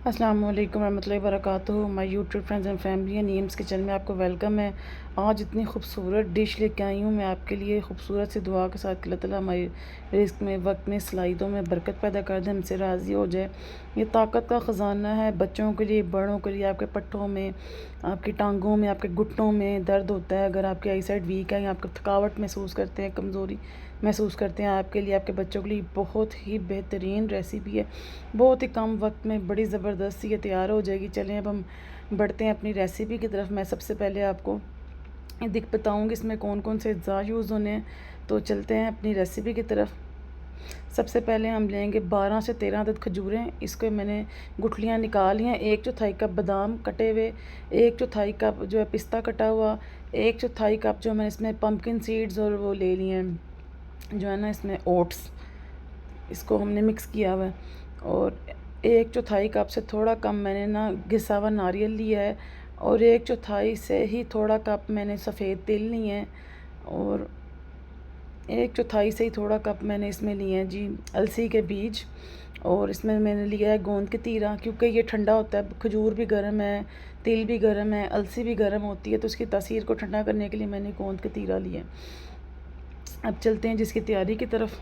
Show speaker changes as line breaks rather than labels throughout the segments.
अस्सलाम वालेकुम रहमतुल्लाहि व बरकातुहू। My YouTube friends and family and Neem's Kitchen में आपको वेलकम है। आज इतनी खूबसूरत डिश लेके आई हूँ मैं आपके लिए, खूबसूरत सी दुआ के साथ कि अल्लाह ताला हमारे रिस्क में, वक्त में, सलाहियतों में बरकत पैदा कर दे, हमसे राज़ी हो जाए। ये ताकत का ख़जाना है, बच्चों के लिए, बड़ों के लिए। आपके पट्टों में, आपकी टांगों में, आपके घुटनों में दर्द होता है, अगर आपकी आई साइड वीक है या आपको थकावट महसूस करते हैं, कमज़ोरी महसूस करते हैं, आपके लिए, आपके बच्चों के लिए बहुत ही बेहतरीन रेसिपी है। बहुत ही कम वक्त में बड़ी ज़बरदस्त ये तैयार हो जाएगी। चलें अब हम बढ़ते हैं अपनी रेसिपी की तरफ। मैं सबसे पहले आपको बताऊंगी इसमें कौन कौन से अज्जा यूज़ होने हैं। तो चलते हैं अपनी रेसिपी की तरफ। सबसे पहले हम लेंगे 12 से 13 अदद खजूरें। इसके मैंने गुठलियाँ निकाल ली हैं। 1/4 कप बादाम कटे हुए, 1/4 कप जो है पिस्ता कटा हुआ, 1/4 कप जो मैंने इसमें पम्पकिन सीड्स और वो ले लिए हैं, जो है ना इसमें ओट्स, इसको हमने मिक्स किया हुआ है। और 1/4 कप से थोड़ा कम मैंने ना घिसा हुआ नारियल लिया है, और 1/4 से ही थोड़ा कप मैंने सफ़ेद तिल लिए हैं, और 1/4 से ही थोड़ा कप मैंने इसमें लिए हैं जी अलसी के बीज। और इसमें मैंने लिया है गोंद कतीरा, क्योंकि ये ठंडा होता है। खजूर भी गर्म है, तिल भी गर्म है, अलसी भी गर्म होती है, तो उसकी तासीर को ठंडा करने के लिए मैंने गोंद कतीरा लिया है। अब चलते हैं जिसकी तैयारी की तरफ।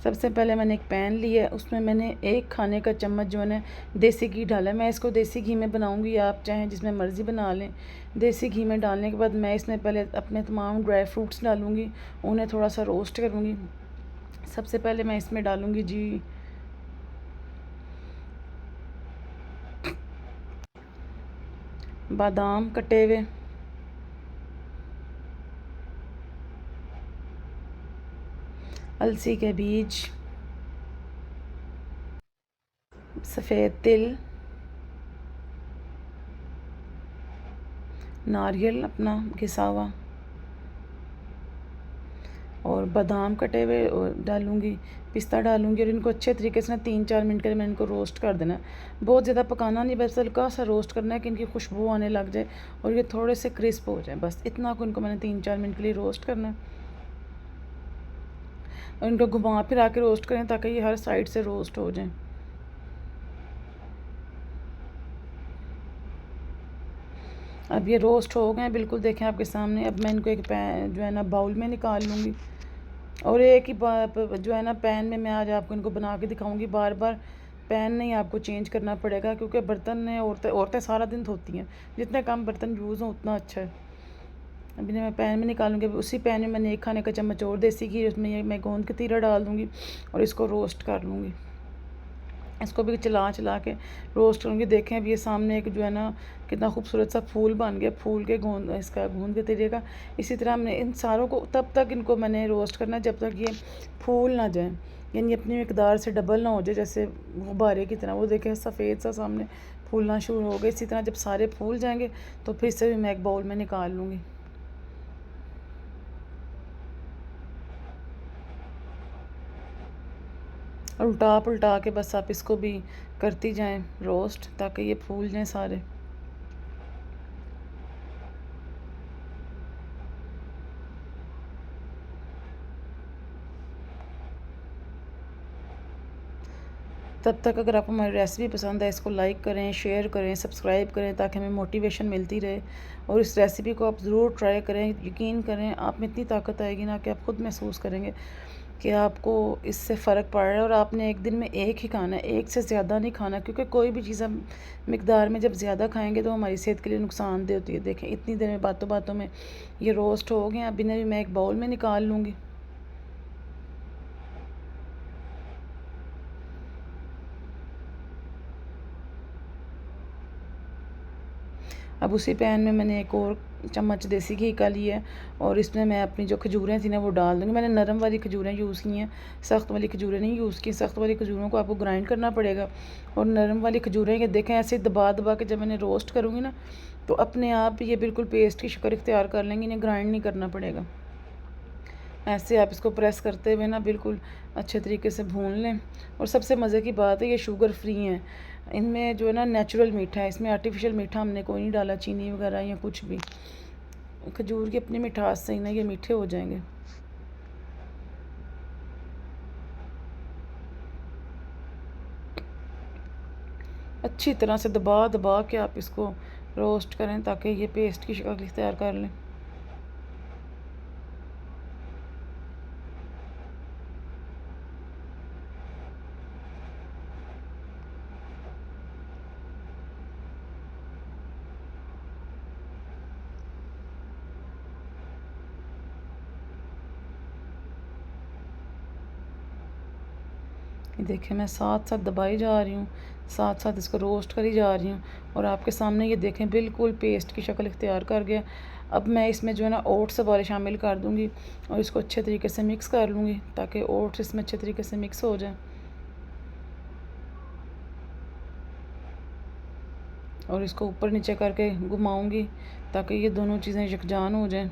सबसे पहले मैंने एक पैन लिया है, उसमें मैंने 1 खाने का चम्मच जो है ना देसी घी डाला है। मैं इसको देसी घी में बनाऊंगी, आप चाहें जिसमें मर्ज़ी बना लें। देसी घी में डालने के बाद मैं इसमें पहले अपने तमाम ड्राई फ्रूट्स डालूंगी, उन्हें थोड़ा सा रोस्ट करूंगी। सबसे पहले मैं इसमें डालूंगी जी बादाम कटे हुए, अलसी के बीज, सफ़ेद तिल, नारियल अपना घिसा हुआ, और बादाम कटे हुए और डालूँगी, पिस्ता डालूँगी, और इनको अच्छे तरीके से ना 3-4 मिनट के लिए मैंने इनको रोस्ट कर देना है। बहुत ज़्यादा पकाना नहीं, बस हल्का सा रोस्ट करना है कि इनकी खुशबू आने लग जाए और ये थोड़े से क्रिस्प हो जाए। बस इतना को इनको मैंने 3-4 मिनट के लिए रोस्ट करना है, और इनको घुमा फिरा के रोस्ट करें ताकि ये हर साइड से रोस्ट हो जाए। अब ये रोस्ट हो गए बिल्कुल, देखें आपके सामने। अब मैं इनको एक पैन जो है ना बाउल में निकाल लूँगी, और एक ही जो है ना पैन में मैं आज आपको इनको बना के दिखाऊंगी। बार बार पैन नहीं आपको चेंज करना पड़ेगा, क्योंकि बर्तन में औरतें सारा दिन धोती हैं, जितने कम बर्तन यूज़ हों उतना अच्छा है। अभी मैं पैन में निकालूंगी। उसी पैन में मैंने 1 खाने का चम्मच और देसी घी, उसमें ये मैं गोंद कतीरा डाल दूँगी और इसको रोस्ट कर लूँगी। इसको भी चला चला के रोस्ट करूँगी। देखें अब ये सामने एक जो है ना कितना खूबसूरत सा फूल बन गया, फूल के गोंद कतीरे का। इसी तरह हमने इन सारों को तब तक इनको मैंने रोस्ट करना है जब तक ये फूल ना जाए, यानी अपनी मकदार से डबल ना हो जाए, जैसे गुब्बारे की तरह। वो देखें सफ़ेद सा सामने फूलना शुरू हो गया। इसी तरह जब सारे फूल जाएंगे तो फिर से भी मैं एक बाउल में निकाल लूँगी। उल्टा पुल्टा के बस आप इसको भी करती जाएं रोस्ट, ताकि ये फूल जाएं सारे। तब तक अगर आपको हमारी रेसिपी पसंद है, इसको लाइक करें, शेयर करें, सब्सक्राइब करें, ताकि हमें मोटिवेशन मिलती रहे। और इस रेसिपी को आप ज़रूर ट्राई करें। यकीन करें आप में इतनी ताकत आएगी ना कि आप खुद महसूस करेंगे कि आपको इससे फ़र्क पड़ रहा है। और आपने एक दिन में एक ही खाना है, एक से ज़्यादा नहीं खाना, क्योंकि कोई भी चीज़ हम मकदार में जब ज़्यादा खाएँगे तो हमारी सेहत के लिए नुकसानदेह होती है। देखें इतनी देर में बातों बातों में ये रोस्ट हो गए। अब इन्हें भी मैं एक बाउल में निकाल लूँगी। अब उसी पैन में मैंने एक और चम्मच देसी घी का लिया है, और इसमें मैं अपनी जो खजूरें थी ना वो डाल दूँगी। मैंने नरम वाली खजूरें यूज़ की हैं, सख्त वाली खजूरें नहीं यूज़ की। सख्त वाली खजूरों को आपको ग्राइंड करना पड़ेगा, और नरम वाली खजूरें ये देखें ऐसे दबा दबा के जब मैंने रोस्ट करूँगी ना तो अपने आप ये बिल्कुल पेस्ट की शक्ल इख्तियार कर लेंगी, इन्हें ग्राइंड नहीं करना पड़ेगा। ऐसे आप इसको प्रेस करते हुए ना बिल्कुल अच्छे तरीके से भून लें। और सबसे मज़े की बात है ये शुगर फ्री हैं, इनमें जो है ना नेचुरल मीठा है, इसमें आर्टिफिशियल मीठा हमने कोई नहीं डाला, चीनी वगैरह या कुछ भी। खजूर की अपनी मिठास से ही ना ये मीठे हो जाएंगे। अच्छी तरह से दबा दबा के आप इसको रोस्ट करें ताकि ये पेस्ट की शक्ल इख्तियार कर लें। ये देखिए मैं साथ साथ दबाई जा रही हूँ, साथ साथ इसको रोस्ट करी जा रही हूँ और आपके सामने ये देखें बिल्कुल पेस्ट की शक्ल इख्तियार कर गया। अब मैं इसमें जो है ना ओट्स वाले शामिल कर दूँगी और इसको अच्छे तरीके से मिक्स कर लूँगी ताकि ओट्स इसमें अच्छे तरीके से मिक्स हो जाए और इसको ऊपर नीचे करके घुमाऊँगी ताकि ये दोनों चीज़ें यकजान हो जाएँ।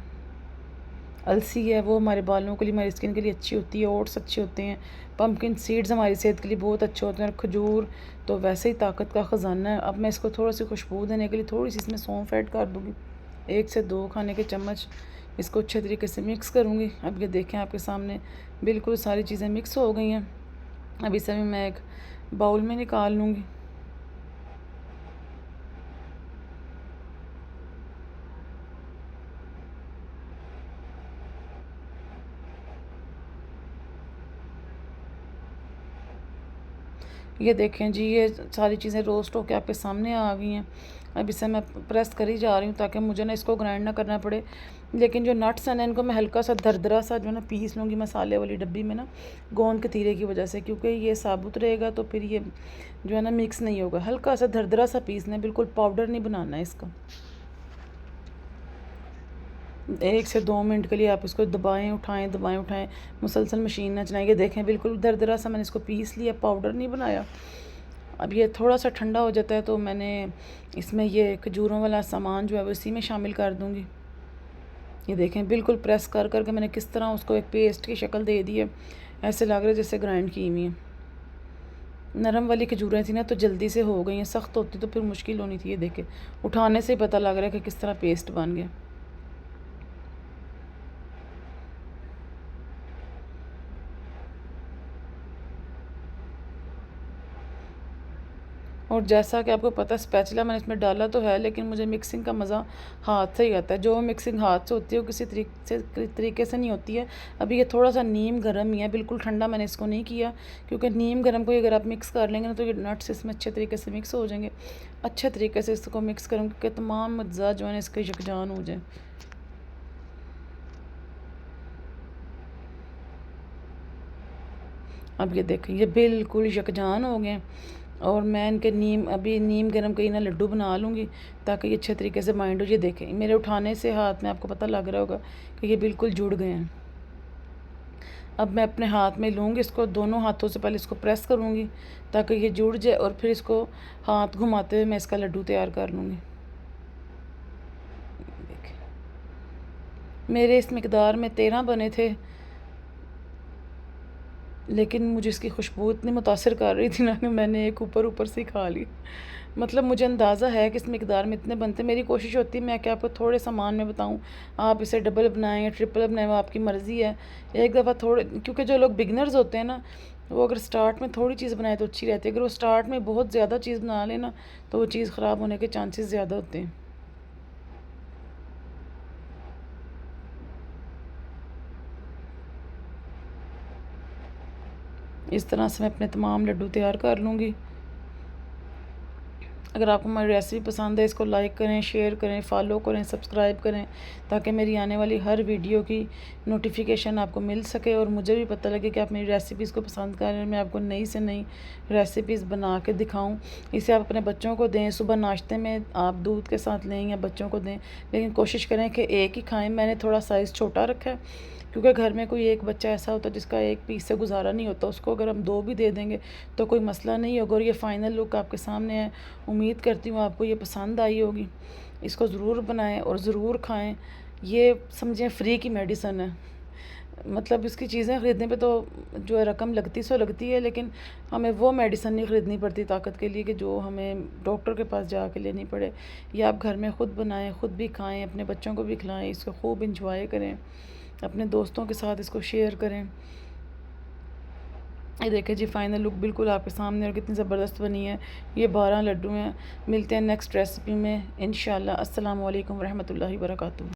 अलसी है वो हमारे बालों के लिए, हमारी स्किन के लिए अच्छी होती है, ओट्स अच्छे होते हैं, पम्पकिन सीड्स हमारी सेहत के लिए बहुत अच्छे होते हैं और खजूर तो वैसे ही ताकत का ख़जाना है। अब मैं इसको थोड़ा सी खुशबू देने के लिए थोड़ी सी इसमें सौंफ ऐड कर दूँगी, 1 से 2 खाने के चम्मच। इसको अच्छे तरीके से मिक्स करूँगी। अब ये देखें आपके सामने बिल्कुल सारी चीज़ें मिक्स हो गई हैं। अब इसे मैं एक बाउल में निकाल लूँगी। ये देखें जी, ये सारी चीज़ें रोस्ट होकर आपके सामने आ गई हैं। अब इसे मैं प्रेस करी जा रही हूँ ताकि मुझे ना इसको ग्राइंड ना करना पड़े। लेकिन जो नट्स हैं ना इनको मैं हल्का सा दरदरा सा जो है ना पीस लूँगी मसाले वाली डब्बी में ना, गोंद के तीरे की वजह से, क्योंकि ये साबुत रहेगा तो फिर ये जो है ना मिक्स नहीं होगा। हल्का सा दरदरा सा पीसना है, बिल्कुल पाउडर नहीं बनाना है इसका। 1 से 2 मिनट के लिए आप इसको दबाएं उठाएं, मुसलसल मशीन ना चलाएं। ये देखें बिल्कुल दरदरा सा मैंने इसको पीस लिया, पाउडर नहीं बनाया। अब ये थोड़ा सा ठंडा हो जाता है तो मैंने इसमें ये खजूरों वाला सामान जो है वो इसी में शामिल कर दूँगी। ये देखें बिल्कुल प्रेस कर कर के मैंने किस तरह उसको एक पेस्ट की शक्ल दे दी है। ऐसे लग रहा है जैसे ग्राइंड की हुई है। नरम वाली खजूरें थी ना तो जल्दी से हो गई हैं, सख्त होती तो फिर मुश्किल होनी थी। ये देखें उठाने से ही पता लग रहा है कि किस तरह पेस्ट बन गया। और जैसा कि आपको पता है स्पैचुला मैंने इसमें डाला तो है, लेकिन मुझे मिक्सिंग का मज़ा हाथ से ही आता है। जो मिक्सिंग हाथ से होती है वो किसी तरीके से नहीं होती है। अभी ये थोड़ा सा नीम गर्म ही है, बिल्कुल ठंडा मैंने इसको नहीं किया, क्योंकि नीम गर्म को अगर आप मिक्स कर लेंगे ना तो ये नट्स इसमें अच्छे तरीके से मिक्स हो जाएंगे। अच्छे तरीके से इसको मिक्स करूँगी कि तमाम अज्जा जो है इसके यकजान हो जाए। अब ये देखें ये बिल्कुल यकजान हो गए और मैं इनके नीम गर्म कहीं ना लड्डू बना लूँगी ताकि ये अच्छे तरीके से बाइंड हो। ये देखें मेरे उठाने से हाथ में आपको पता लग रहा होगा कि ये बिल्कुल जुड़ गए हैं। अब मैं अपने हाथ में लूँगी इसको, दोनों हाथों से पहले इसको प्रेस करूँगी ताकि ये जुड़ जाए और फिर इसको हाथ घुमाते हुए मैं इसका लड्डू तैयार कर लूँगी। मेरे इस मकदार में 13 बने थे, लेकिन मुझे इसकी खुशबू इतनी मुतासिर कर रही थी ना कि मैंने एक ऊपर ऊपर से ही खा ली। मतलब मुझे अंदाज़ा है कि इस मकदार में इतने बनते। मेरी कोशिश होती है मैं क्या आपको थोड़े सामान में बताऊं, आप इसे डबल बनाएं या ट्रिपल बनाएं, वो आपकी मर्ज़ी है। एक दफ़ा थोड़े, क्योंकि जो लोग बिगनर्स होते हैं ना वो अगर स्टार्ट में थोड़ी चीज़ बनाए तो अच्छी रहती है। अगर वो स्टार्ट में बहुत ज़्यादा चीज़ बना लेना तो वो चीज़ ख़राब होने के चांसेस ज़्यादा होते हैं। इस तरह से मैं अपने तमाम लड्डू तैयार कर लूँगी। अगर आपको हमारी रेसिपी पसंद है इसको लाइक करें, शेयर करें, फॉलो करें, सब्सक्राइब करें ताकि मेरी आने वाली हर वीडियो की नोटिफिकेशन आपको मिल सके और मुझे भी पता लगे कि आप मेरी रेसिपीज़ को पसंद करें। मैं आपको नई से नई रेसिपीज़ बना के दिखाऊं। इसे आप अपने बच्चों को दें, सुबह नाश्ते में आप दूध के साथ लें या बच्चों को दें, लेकिन कोशिश करें कि एक ही खाएँ। मैंने थोड़ा साइज़ छोटा रखा है क्योंकि घर में कोई एक बच्चा ऐसा होता है जिसका एक पीस से गुजारा नहीं होता, उसको अगर हम 2 भी दे देंगे तो कोई मसला नहीं होगा। और ये फ़ाइनल लुक आपके सामने है। उम्मीद करती हूँ आपको ये पसंद आई होगी। इसको ज़रूर बनाएं और ज़रूर खाएं। ये समझें फ्री की मेडिसन है। मतलब इसकी चीज़ें ख़रीदने पे तो जो है रकम लगती सो लगती है, लेकिन हमें वो मेडिसन नहीं ख़रीदनी पड़ती ताकत के लिए कि जो हमें डॉक्टर के पास जा के लेनी पड़े। ये आप घर में ख़ुद बनाएं, ख़ुद भी खाएं, अपने बच्चों को भी खिलाएं, इसको खूब इंजॉय करें, अपने दोस्तों के साथ इसको शेयर करें। ये देखें जी, फाइनल लुक बिल्कुल आपके सामने और कितनी ज़बरदस्त बनी है। ये 12 लड्डू हैं। मिलते हैं नेक्स्ट रेसिपी में इंशाल्लाह। अस्सलामु अलैकुम रहमतुल्लाहि व बरकातुहू।